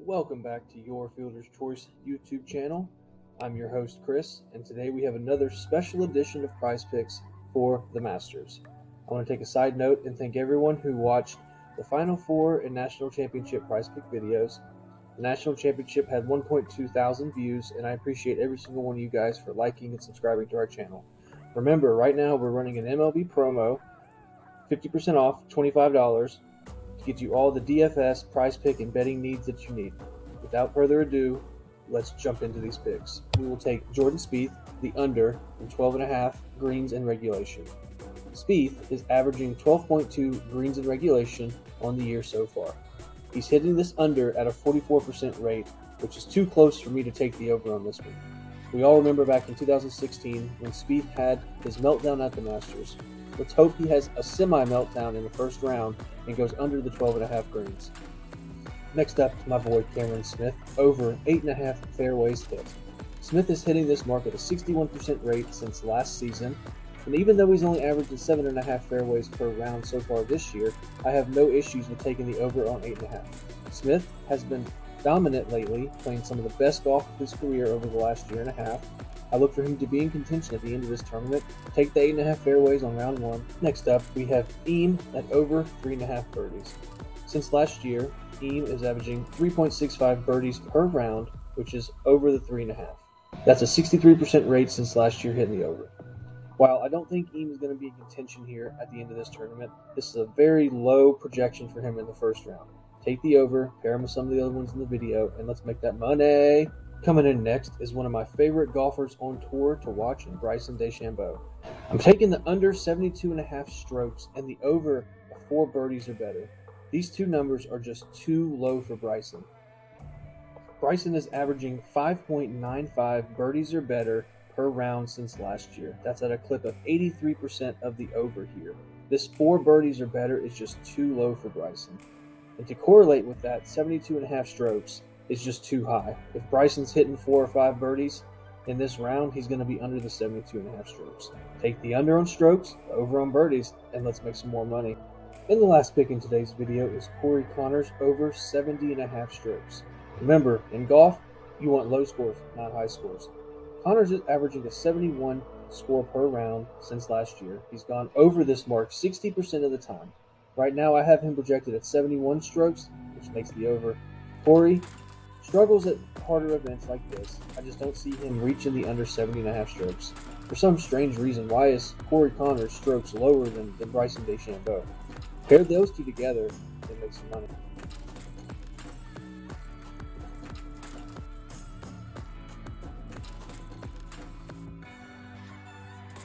Welcome back to Your Fielder's Choice YouTube channel. I'm your host Chris, and today we have another special edition of Prize Picks for the Masters. I want to take a side note and thank everyone who watched the Final Four and National Championship Prize Pick videos. The National Championship had 1.2 thousand views, and I appreciate every single one of you guys for liking and subscribing to our channel. Remember, right now we're running an MLB promo, 50% off, $25. Get you all the DFS, prize pick, and betting needs that you need. Without further ado, let's jump into these picks. We will take Jordan Spieth, the under, in 12.5 greens in regulation. Spieth is averaging 12.2 greens in regulation on the year so far. He's hitting this under at a 44% rate, which is too close for me to take the over on this one. We all remember back in 2016 when Spieth had his meltdown at the Masters. Let's hope he has a semi-meltdown in the first round and goes under the 12.5 greens. Next up is my boy Cameron Smith, over 8.5 fairways hit. Smith is hitting this mark at a 61% rate since last season, and even though he's only averaging 7.5 fairways per round so far this year, I have no issues with taking the over on 8.5. Smith has been dominant lately, playing some of the best golf of his career over the last year and a half. I look for him to be in contention at the end of this tournament. Take the 8.5 fairways on round one. Next up, we have Eam at over 3.5 birdies. Since last year, Eam is averaging 3.65 birdies per round, which is over the 3.5. That's a 63% rate since last year hitting the over. While I don't think Eam is going to be in contention here at the end of this tournament, this is a very low projection for him in the first round. Take the over, pair him with some of the other ones in the video, and let's make that money. Coming in next is one of my favorite golfers on tour to watch in Bryson DeChambeau. I'm taking the under 72.5 strokes and the over 4 birdies or better. These two numbers are just too low for Bryson. Bryson is averaging 5.95 birdies or better per round since last year. That's at a clip of 83% of the over here. This 4 birdies or better is just too low for Bryson. And to correlate with that, 72.5 strokes is just too high. If Bryson's hitting 4 or 5 birdies in this round, he's going to be under the 72.5 strokes. Take the under on strokes, the over on birdies, and let's make some more money. And the last pick in today's video is Corey Connors over 70.5 strokes. Remember, in golf, you want low scores, not high scores. Connors is averaging a 71 score per round since last year. He's gone over this mark 60% of the time. Right now, I have him projected at 71 strokes, which makes the over. Corey struggles at harder events like this. I just don't see him reaching the under 70.5 strokes. For some strange reason, why is Corey Connors strokes lower than Bryson DeChambeau? Pair those two together and make some money.